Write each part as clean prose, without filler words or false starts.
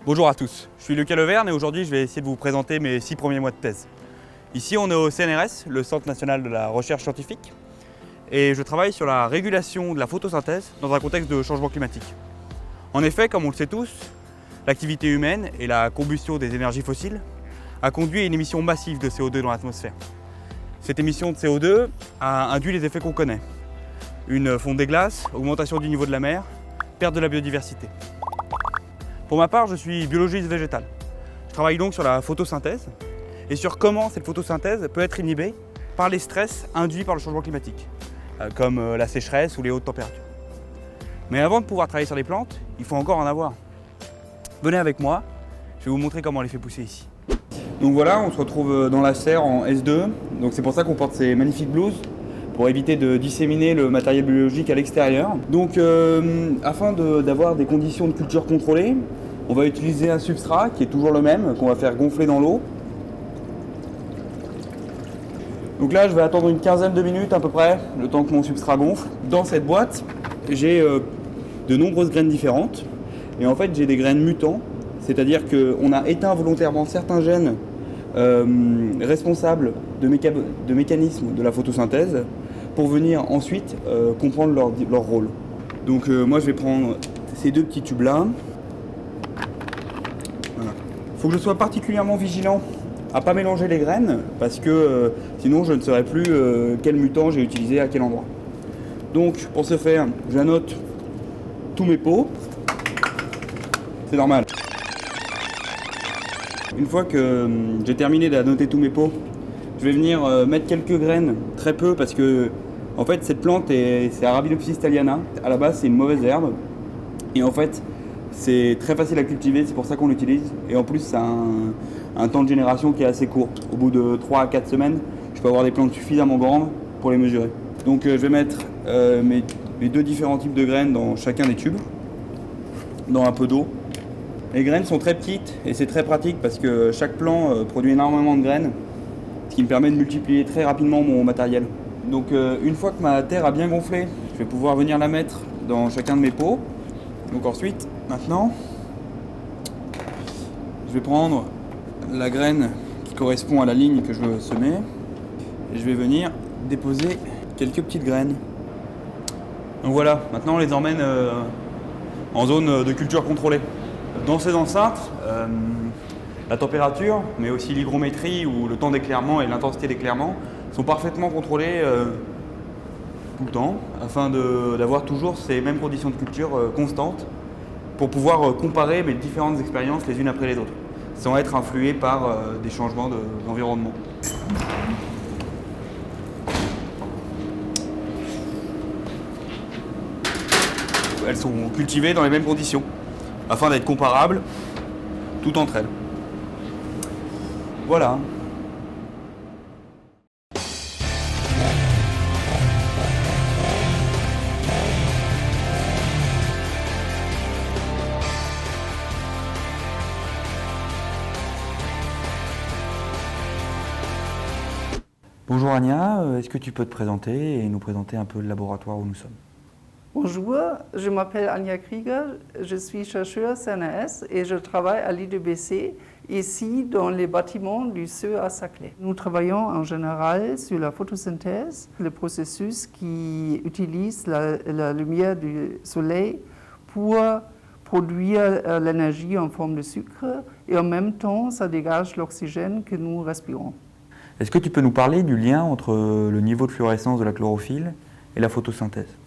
Bonjour à tous, je suis Lucas Leverne et aujourd'hui je vais essayer de vous présenter mes 6 premiers mois de thèse. Ici on est au CNRS, le Centre National de la Recherche Scientifique, et je travaille sur la régulation de la photosynthèse dans un contexte de changement climatique. En effet, comme on le sait tous, l'activité humaine et la combustion des énergies fossiles a conduit à une émission massive de CO2 dans l'atmosphère. Cette émission de CO2 a induit les effets qu'on connaît. Une fonte des glaces, augmentation du niveau de la mer, perte de la biodiversité. Pour ma part, je suis biologiste végétal. Je travaille donc sur la photosynthèse et sur comment cette photosynthèse peut être inhibée par les stress induits par le changement climatique, comme la sécheresse ou les hautes températures. Mais avant de pouvoir travailler sur les plantes, il faut encore en avoir. Venez avec moi, je vais vous montrer comment on les fait pousser ici. Donc voilà, on se retrouve dans la serre en S2, donc c'est pour ça qu'on porte ces magnifiques blouses, pour éviter de disséminer le matériel biologique à l'extérieur. Donc afin d'avoir des conditions de culture contrôlées, on va utiliser un substrat qui est toujours le même, qu'on va faire gonfler dans l'eau. Donc là, je vais attendre une quinzaine de minutes à peu près, le temps que mon substrat gonfle. Dans cette boîte, j'ai de nombreuses graines différentes. Et en fait, j'ai des graines mutants, c'est-à-dire qu'on a éteint volontairement certains gènes responsables de mécanismes de la photosynthèse pour venir ensuite comprendre leur rôle. Donc moi, je vais prendre ces deux petits tubes-là. Voilà. Il faut que je sois particulièrement vigilant à ne pas mélanger les graines parce que sinon je ne saurais plus quel mutant j'ai utilisé à quel endroit. Donc pour ce faire, j'annote tous mes pots. C'est normal. Une fois que j'ai terminé d'annoter tous mes pots, je vais venir mettre quelques graines, très peu, parce que en fait cette plante c'est Arabidopsis thaliana. À la base c'est une mauvaise herbe et en fait c'est très facile à cultiver, c'est pour ça qu'on l'utilise. Et en plus ça a un temps de génération qui est assez court. Au bout de 3 à 4 semaines, je peux avoir des plantes suffisamment grandes pour les mesurer. Donc je vais mettre mes deux différents types de graines dans chacun des tubes, dans un peu d'eau. Les graines sont très petites et c'est très pratique parce que chaque plant produit énormément de graines, ce qui me permet de multiplier très rapidement mon matériel. Donc une fois que ma terre a bien gonflé, je vais pouvoir venir la mettre dans chacun de mes pots. Donc ensuite, maintenant, je vais prendre la graine qui correspond à la ligne que je veux semer et je vais venir déposer quelques petites graines. Donc voilà, maintenant on les emmène en zone de culture contrôlée. Dans ces enceintes, la température, mais aussi l'hygrométrie ou le temps d'éclairement et l'intensité d'éclairement sont parfaitement contrôlés tout le temps afin d'avoir toujours ces mêmes conditions de culture constantes pour pouvoir comparer mes différentes expériences les unes après les autres, sans être influé par des changements d'environnement. Elles sont cultivées dans les mêmes conditions, afin d'être comparables toutes entre elles. Voilà. Bonjour Ania, est-ce que tu peux te présenter et nous présenter un peu le laboratoire où nous sommes? Bonjour, je m'appelle Anja Krieger, je suis chercheur CNRS et je travaille à l'IDBC, ici dans les bâtiments du CEU à Saclay. Nous travaillons en général sur la photosynthèse, le processus qui utilise la lumière du soleil pour produire l'énergie en forme de sucre et en même temps ça dégage l'oxygène que nous respirons. Est-ce que tu peux nous parler du lien entre le niveau de fluorescence de la chlorophylle et la photosynthèse?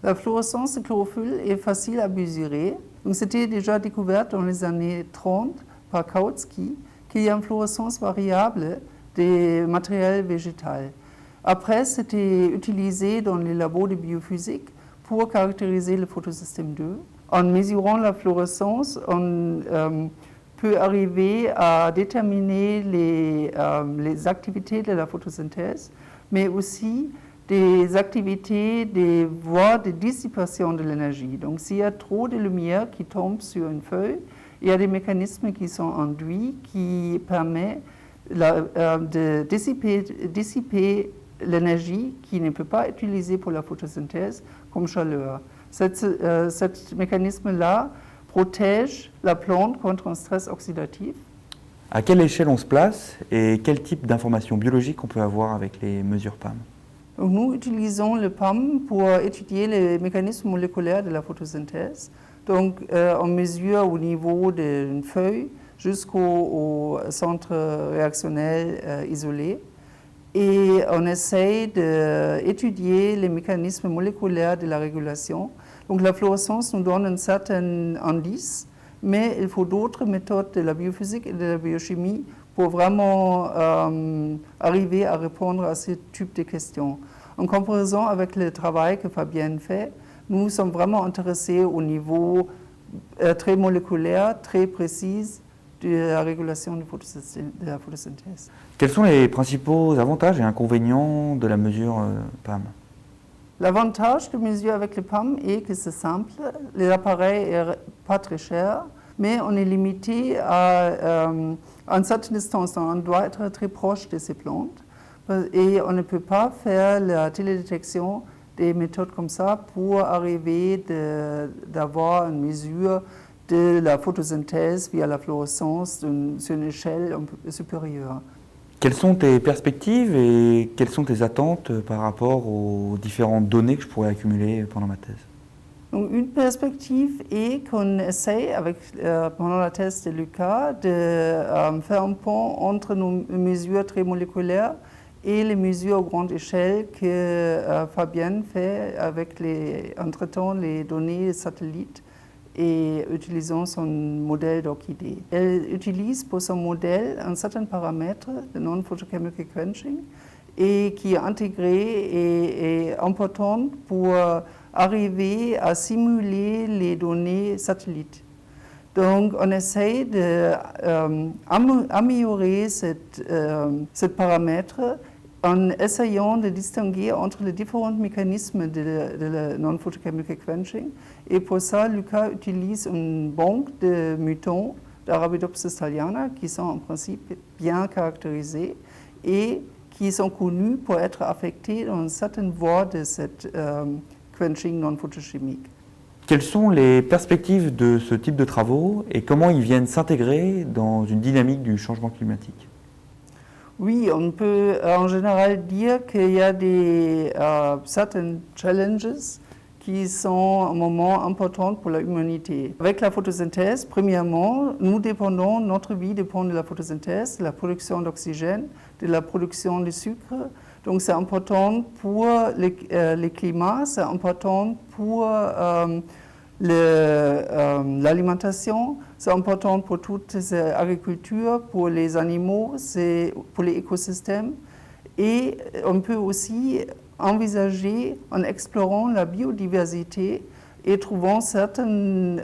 La fluorescence de chlorophylle est facile à mesurer. C'était déjà découvert dans les années 30 par Kautsky qu'il y a une fluorescence variable des matériels végétaux. Après, c'était utilisé dans les labos de biophysique pour caractériser le photosystème 2. En mesurant la fluorescence, on peut arriver à déterminer les activités de la photosynthèse, mais aussi des activités, des voies de dissipation de l'énergie. Donc s'il y a trop de lumière qui tombe sur une feuille, il y a des mécanismes qui sont induits qui permettent de dissiper l'énergie qui ne peut pas être utilisée pour la photosynthèse comme chaleur. Ce mécanisme-là protège la plante contre un stress oxydatif. À quelle échelle on se place et quel type d'informations biologiques on peut avoir avec les mesures PAM? Donc, nous utilisons le PAM pour étudier les mécanismes moléculaires de la photosynthèse. Donc, on mesure au niveau d'une feuille jusqu'au centre réactionnel isolé. Et on essaye d'étudier les mécanismes moléculaires de la régulation. Donc la fluorescence nous donne un certain indice, mais il faut d'autres méthodes de la biophysique et de la biochimie pour vraiment arriver à répondre à ce type de questions. En comparaison avec le travail que Fabienne fait, nous sommes vraiment intéressés au niveau très moléculaire, très précis de la régulation de la photosynthèse. Quels sont les principaux avantages et inconvénients de la mesure PAM? L'avantage de mesurer avec le PAM est que c'est simple, l'appareil n'est pas très cher, mais on est limité à une certaine distance, donc on doit être très proche de ces plantes et on ne peut pas faire la télédétection des méthodes comme ça pour arriver d'avoir une mesure de la photosynthèse via la fluorescence sur une échelle un peu supérieure. Quelles sont tes perspectives et quelles sont tes attentes par rapport aux différentes données que je pourrais accumuler pendant ma thèse? Donc, une perspective est qu'on essaie, pendant la thèse de Lucas, de faire un pont entre nos mesures très moléculaires et les mesures à grande échelle que Fabienne fait en traitant les données satellites et utilisant son modèle d'orchidée. Elle utilise pour son modèle un certain paramètre de non-photochemical quenching et qui est intégré et important pour arriver à simuler les données satellites. Donc on essaie d'améliorer ce paramètre en essayant de distinguer entre les différents mécanismes de non-photochemical quenching. Et pour ça, Lucas utilise une banque de mutants d'Arabidopsis thaliana qui sont en principe bien caractérisés et qui sont connus pour être affectés dans une certaine voie de cette quenching non-photochimique. Quelles sont les perspectives de ce type de travaux et comment ils viennent s'intégrer dans une dynamique du changement climatique? Oui, on peut en général dire qu'il y a certains challenges qui sont un moment important pour l'humanité. Avec la photosynthèse, premièrement, notre vie dépend de la photosynthèse, de la production d'oxygène, de la production de sucre. Donc c'est important pour le climat, c'est important pour l'alimentation, c'est important pour toute l'agriculture, pour les animaux, pour les écosystèmes. Et on peut aussi envisager en explorant la biodiversité et trouvant certaines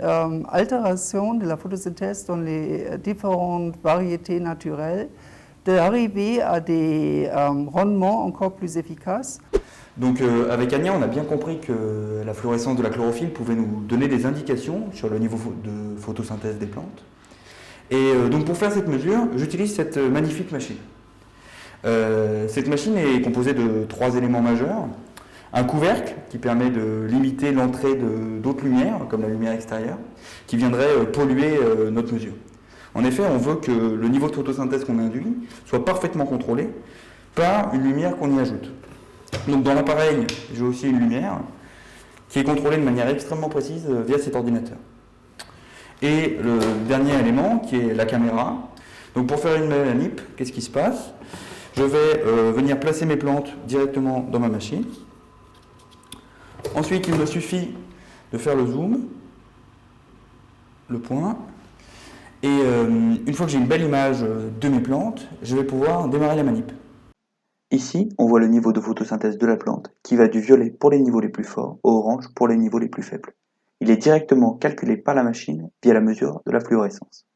altérations de la photosynthèse dans les différentes variétés naturelles, d'arriver à des rendements encore plus efficaces. Donc avec Anya, on a bien compris que la fluorescence de la chlorophylle pouvait nous donner des indications sur le niveau de photosynthèse des plantes. Et donc pour faire cette mesure, j'utilise cette magnifique machine. Cette machine est composée de 3 éléments majeurs. Un couvercle qui permet de limiter l'entrée d'autres lumières, comme la lumière extérieure, qui viendrait polluer notre mesure. En effet, on veut que le niveau de photosynthèse qu'on induit soit parfaitement contrôlé par une lumière qu'on y ajoute. Donc dans l'appareil, j'ai aussi une lumière qui est contrôlée de manière extrêmement précise via cet ordinateur. Et le dernier élément qui est la caméra. Donc pour faire une manip, qu'est-ce qui se passe? Je vais venir placer mes plantes directement dans ma machine. Ensuite, il me suffit de faire le zoom, le point. Et une fois que j'ai une belle image de mes plantes, je vais pouvoir démarrer la manip. Ici, on voit le niveau de photosynthèse de la plante, qui va du violet pour les niveaux les plus forts au orange pour les niveaux les plus faibles. Il est directement calculé par la machine via la mesure de la fluorescence.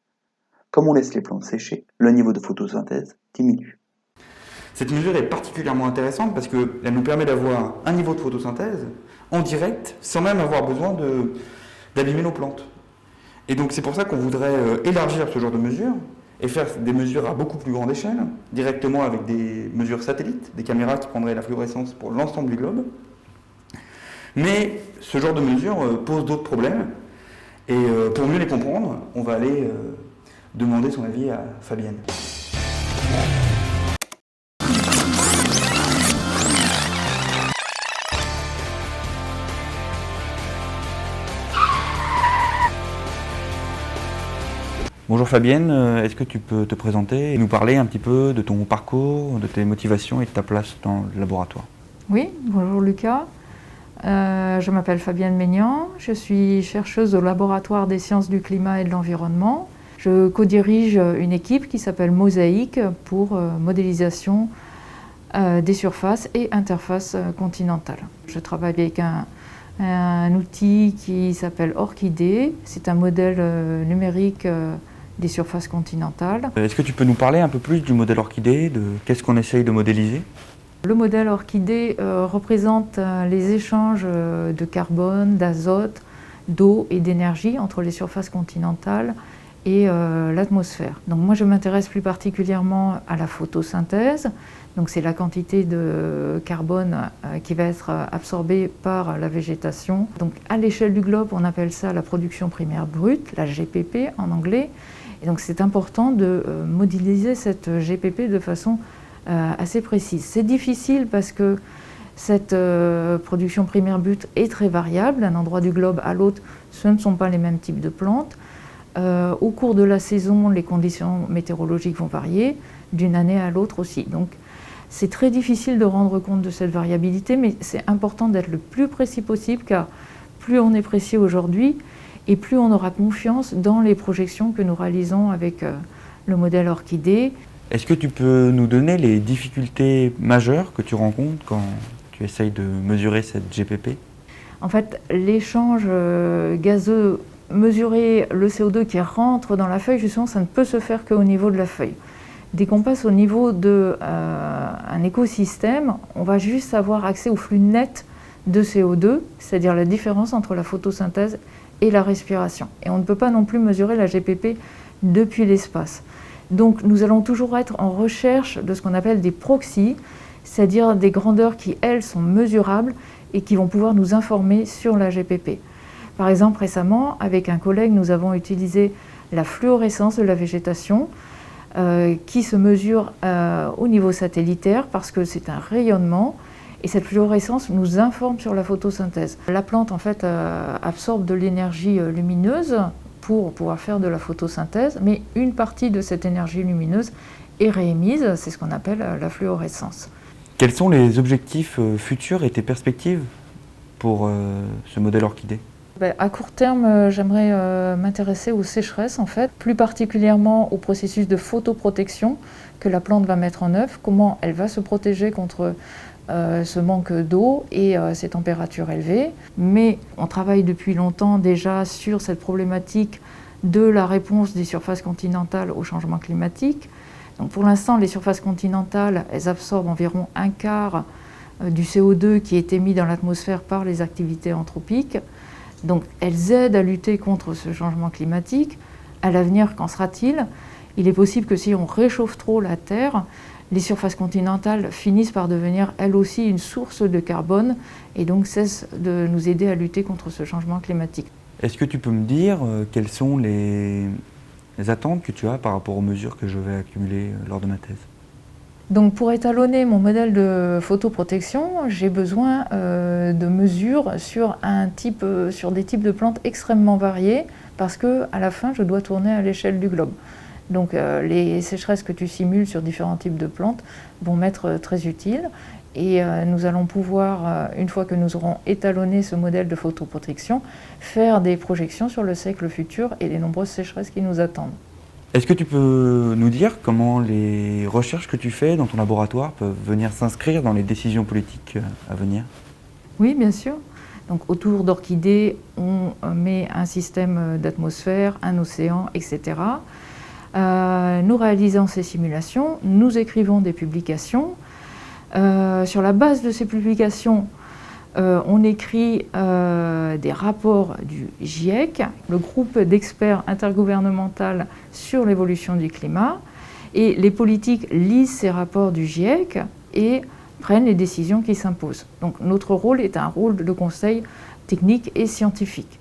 Comme on laisse les plantes sécher, le niveau de photosynthèse diminue. Cette mesure est particulièrement intéressante parce qu'elle nous permet d'avoir un niveau de photosynthèse en direct, sans même avoir besoin d'abîmer nos plantes. Et donc c'est pour ça qu'on voudrait élargir ce genre de mesures et faire des mesures à beaucoup plus grande échelle, directement avec des mesures satellites, des caméras qui prendraient la fluorescence pour l'ensemble du globe. Mais ce genre de mesures pose d'autres problèmes. Et pour mieux les comprendre, on va aller demander son avis à Fabienne. Bonjour Fabienne, est-ce que tu peux te présenter et nous parler un petit peu de ton parcours, de tes motivations et de ta place dans le laboratoire? Oui, bonjour Lucas. Je m'appelle Fabienne Maignan, je suis chercheuse au laboratoire des sciences du climat et de l'environnement. Je co-dirige une équipe qui s'appelle Mosaïque pour modélisation des surfaces et interfaces continentales. Je travaille avec un outil qui s'appelle Orchidée, c'est un modèle numérique des surfaces continentales. Est-ce que tu peux nous parler un peu plus du modèle Orchidée, de qu'est-ce qu'on essaye de modéliser? Le modèle Orchidée représente les échanges de carbone, d'azote, d'eau et d'énergie entre les surfaces continentales et l'atmosphère. Donc moi je m'intéresse plus particulièrement à la photosynthèse, donc c'est la quantité de carbone qui va être absorbée par la végétation. Donc à l'échelle du globe on appelle ça la production primaire brute, la GPP en anglais, et donc c'est important de modéliser cette GPP de façon assez précise. C'est difficile parce que cette production primaire brute est très variable, d'un endroit du globe à l'autre ce ne sont pas les mêmes types de plantes. Au cours de la saison, les conditions météorologiques vont varier, d'une année à l'autre aussi. Donc c'est très difficile de rendre compte de cette variabilité, mais c'est important d'être le plus précis possible, car plus on est précis aujourd'hui, et plus on aura confiance dans les projections que nous réalisons avec le modèle Orchidée. Est-ce que tu peux nous donner les difficultés majeures que tu rencontres quand tu essayes de mesurer cette GPP? En fait, l'échange gazeux, mesurer le CO2 qui rentre dans la feuille, justement, ça ne peut se faire qu'au niveau de la feuille. Dès qu'on passe au niveau d'un écosystème, on va juste avoir accès au flux net de CO2, c'est-à-dire la différence entre la photosynthèse et la respiration. Et on ne peut pas non plus mesurer la GPP depuis l'espace. Donc nous allons toujours être en recherche de ce qu'on appelle des proxys, c'est-à-dire des grandeurs qui, elles, sont mesurables et qui vont pouvoir nous informer sur la GPP. Par exemple, récemment, avec un collègue, nous avons utilisé la fluorescence de la végétation qui se mesure au niveau satellitaire parce que c'est un rayonnement. Et cette fluorescence nous informe sur la photosynthèse. La plante en fait absorbe de l'énergie lumineuse pour pouvoir faire de la photosynthèse, mais une partie de cette énergie lumineuse est réémise, c'est ce qu'on appelle la fluorescence. Quels sont les objectifs futurs et tes perspectives pour ce modèle Orchidée? À court terme, j'aimerais m'intéresser aux sécheresses en fait, plus particulièrement au processus de photoprotection que la plante va mettre en œuvre, comment elle va se protéger contre ce manque d'eau et ces températures élevées. Mais on travaille depuis longtemps déjà sur cette problématique de la réponse des surfaces continentales au changement climatique. Donc pour l'instant, les surfaces continentales, elles absorbent environ un quart du CO2 qui est émis dans l'atmosphère par les activités anthropiques. Donc elles aident à lutter contre ce changement climatique. À l'avenir, qu'en sera-t-il? Il est possible que si on réchauffe trop la Terre, les surfaces continentales finissent par devenir elles aussi une source de carbone et donc cessent de nous aider à lutter contre ce changement climatique. Est-ce que tu peux me dire quelles sont les attentes que tu as par rapport aux mesures que je vais accumuler lors de ma thèse? Donc pour étalonner mon modèle de photoprotection, j'ai besoin de mesures sur des types de plantes extrêmement variés parce qu'à la fin, je dois tourner à l'échelle du globe. Donc les sécheresses que tu simules sur différents types de plantes vont m'être très utiles et nous allons pouvoir, une fois que nous aurons étalonné ce modèle de photoprotection, faire des projections sur le siècle futur et les nombreuses sécheresses qui nous attendent. Est-ce que tu peux nous dire comment les recherches que tu fais dans ton laboratoire peuvent venir s'inscrire dans les décisions politiques à venir? Oui, bien sûr. Donc autour d'Orchidée, on met un système d'atmosphère, un océan, etc. Nous réalisons ces simulations, nous écrivons des publications. Sur la base de ces publications, on écrit des rapports du GIEC, le groupe d'experts intergouvernemental sur l'évolution du climat, et les politiques lisent ces rapports du GIEC et prennent les décisions qui s'imposent. Donc notre rôle est un rôle de conseil technique et scientifique.